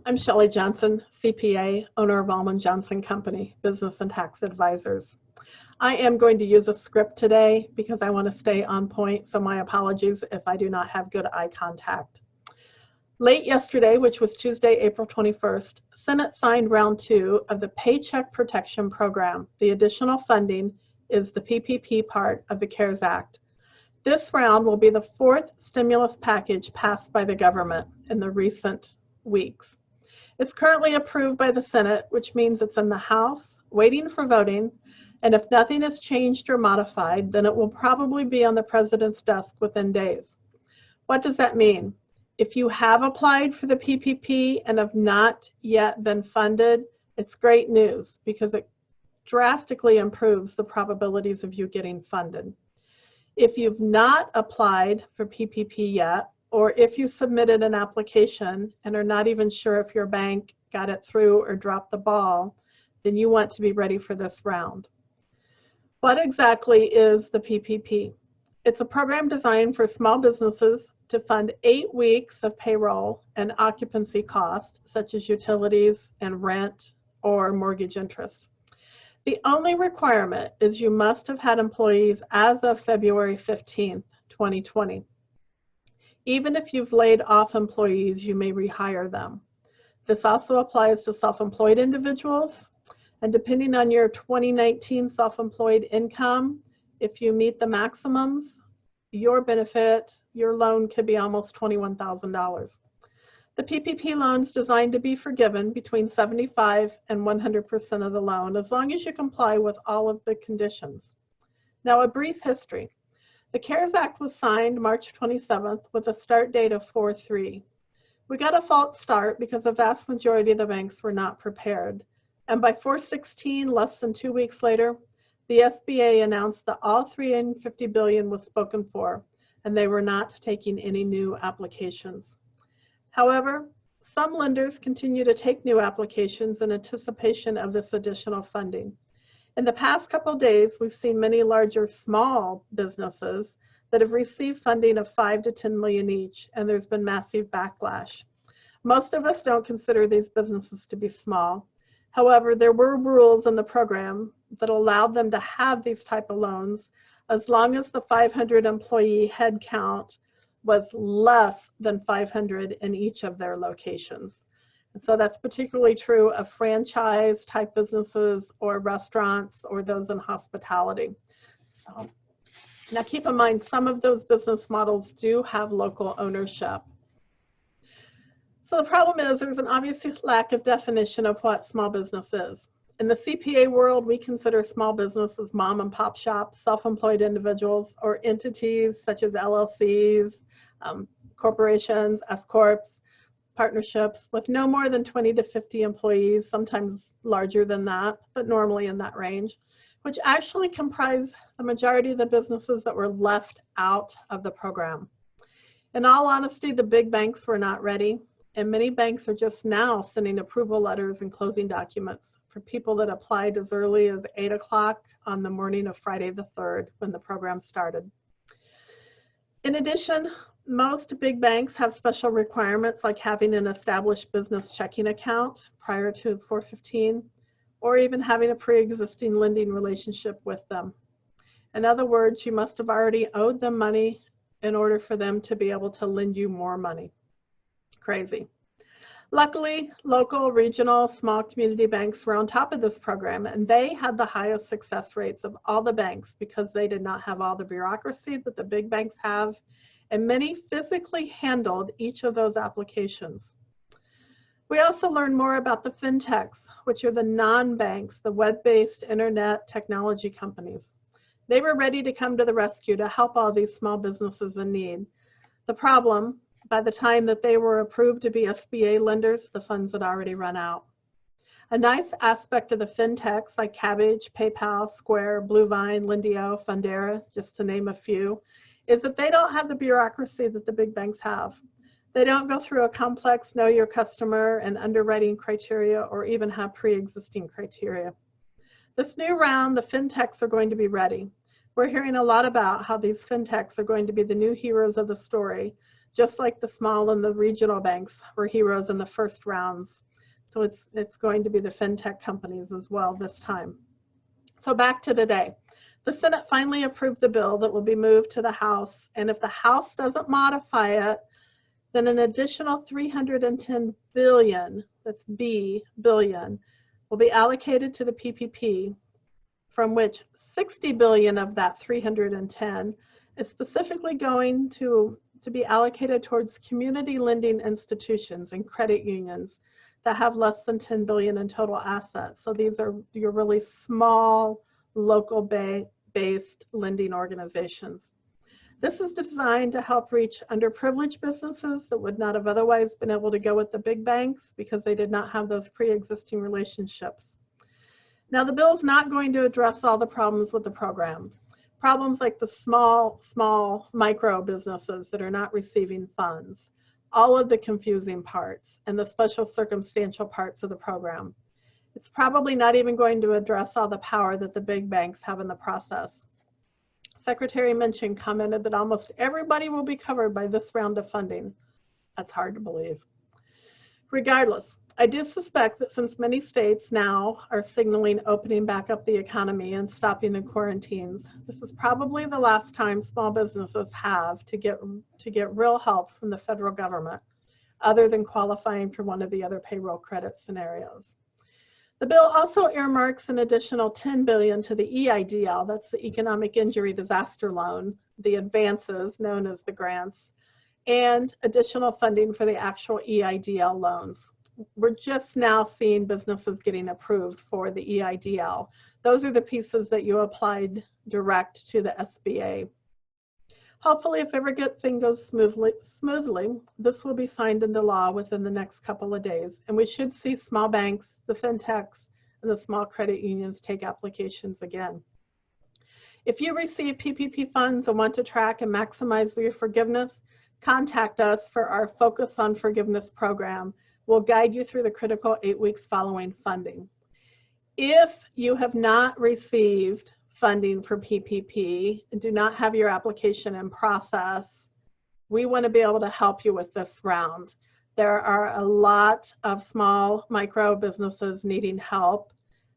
I'm Shelley Johnson, CPA, owner of Allman Johnson Company, Business and Tax Advisors. I am going to use a script today because I want to stay on point, so my apologies if I do not have good eye contact. Late yesterday, which was Tuesday, April 21st, Senate signed round 2 of the Paycheck Protection Program. The additional funding is the PPP part of the CARES Act. This round will be the 4th stimulus package passed by the government in the recent weeks. It's currently approved by the Senate, which means it's in the House, waiting for voting, and if nothing is changed or modified, then it will probably be on the President's desk within days. What does that mean? If you have applied for the PPP and have not yet been funded, it's great news because it drastically improves the probabilities of you getting funded. If you've not applied for PPP yet, or if you submitted an application and are not even sure if your bank got it through or dropped the ball, then you want to be ready for this round. What exactly is the PPP? It's a program designed for small businesses to fund 8 weeks of payroll and occupancy costs, such as utilities and rent or mortgage interest. The only requirement is you must have had employees as of February 15th, 2020. Even if you've laid off employees, you may rehire them. This also applies to self-employed individuals, and depending on your 2019 self-employed income, if you meet the maximums, your benefit, your loan could be almost $21,000. The PPP loan is designed to be forgiven between 75 and 100% of the loan, as long as you comply with all of the conditions. Now, a brief history. The CARES Act was signed March 27th with a start date of 4/3. We got a false start because the vast majority of the banks were not prepared. And by 4/16, less than 2 weeks later, the SBA announced that all $350 billion was spoken for, and they were not taking any new applications. However, some lenders continue to take new applications in anticipation of this additional funding. In the past couple of days, we've seen many larger small businesses that have received funding of $5 to $10 million each, and there's been massive backlash. Most of us don't consider these businesses to be small. However, there were rules in the program that allowed them to have these type of loans as long as the 500 employee head count was less than 500 in each of their locations. And so that's particularly true of franchise type businesses or restaurants or those in hospitality. So now keep in mind, some of those business models do have local ownership. So the problem is there's an obvious lack of definition of what small business is. In the CPA world, we consider small business as mom and pop shops, self-employed individuals, or entities such as LLCs, corporations, S-corps, partnerships with no more than 20 to 50 employees, sometimes larger than that, but normally in that range, which actually comprise the majority of the businesses that were left out of the program. In all honesty, the big banks were not ready, and many banks are just now sending approval letters and closing documents for people that applied as early as 8 o'clock on the morning of Friday the 3rd when the program started. In addition, most big banks have special requirements like having an established business checking account prior to 4/15, or even having a pre-existing lending relationship with them. In other words, you must have already owed them money in order for them to be able to lend you more money. Crazy. Luckily, local, regional, small community banks were on top of this program, and they had the highest success rates of all the banks because they did not have all the bureaucracy that the big banks have, and many physically handled each of those applications. We also learned more about the fintechs, which are the non-banks, the web-based internet technology companies. They were ready to come to the rescue to help all these small businesses in need. The problem, by the time that they were approved to be SBA lenders, the funds had already run out. A nice aspect of the fintechs like Cabbage, PayPal, Square, Bluevine, Lindio, Fundera, just to name a few, is that they don't have the bureaucracy that the big banks have. They don't go through a complex know your customer and underwriting criteria or even have pre-existing criteria. This new round, the fintechs are going to be ready. We're hearing a lot about how these fintechs are going to be the new heroes of the story just like the small and the regional banks were heroes in the first rounds. So it's going to be the fintech companies as well this time. So back to today. The Senate finally approved the bill that will be moved to the House, and if the House doesn't modify it, then an additional $310 billion, that's B, billion, will be allocated to the PPP, from which $60 billion of that 310 is specifically going to be allocated towards community lending institutions and credit unions that have less than 10 billion in total assets. So these are your really small, local based lending organizations. This is designed to help reach underprivileged businesses that would not have otherwise been able to go with the big banks because they did not have those pre-existing relationships. Now, the bill is not going to address all the problems with the program. Problems like the small micro businesses that are not receiving funds, all of the confusing parts, and the special circumstantial parts of the program. It's probably not even going to address all the power that the big banks have in the process. Secretary Mnuchin commented that almost everybody will be covered by this round of funding. That's hard to believe. Regardless, I do suspect that since many states now are signaling opening back up the economy and stopping the quarantines, this is probably the last time small businesses have to get real help from the federal government, other than qualifying for one of the other payroll credit scenarios. The bill also earmarks an additional $10 billion to the EIDL, that's the Economic Injury Disaster Loan, the advances known as the grants, and additional funding for the actual EIDL loans. We're just now seeing businesses getting approved for the EIDL. Those are the pieces that you applied direct to the SBA. Hopefully, if everything goes smoothly, this will be signed into law within the next couple of days, and we should see small banks, the fintechs, and the small credit unions take applications again. If you receive PPP funds and want to track and maximize your forgiveness, contact us for our Focus on Forgiveness program. We'll guide you through the critical 8 weeks following funding. If you have not received funding for PPP and do not have your application in process, we want to be able to help you with this round. There are a lot of small micro businesses needing help,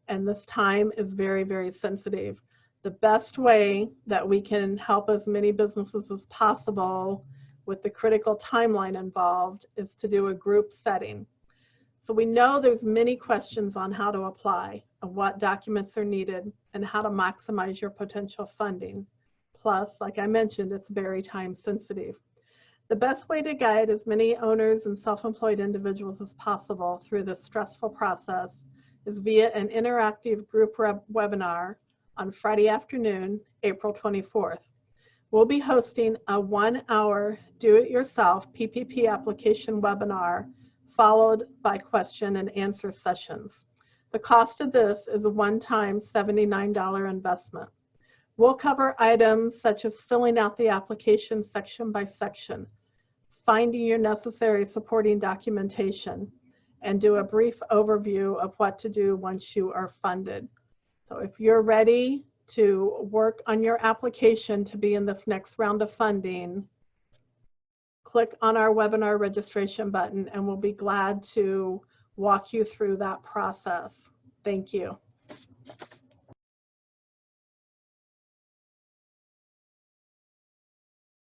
and this time is very, very sensitive. The best way that we can help as many businesses as possible with the critical timeline involved is to do a group setting. So we know there's many questions on how to apply, and what documents are needed, and how to maximize your potential funding. Plus, like I mentioned, it's very time sensitive. The best way to guide as many owners and self-employed individuals as possible through this stressful process is via an interactive group webinar on Friday afternoon, April 24th. We'll be hosting a 1-hour do-it-yourself PPP application webinar followed by question and answer sessions. The cost of this is a one-time $79 investment. We'll cover items such as filling out the application section by section, finding your necessary supporting documentation, and do a brief overview of what to do once you are funded. So if you're ready to work on your application to be in this next round of funding, click on our webinar registration button and we'll be glad to walk you through that process. Thank you.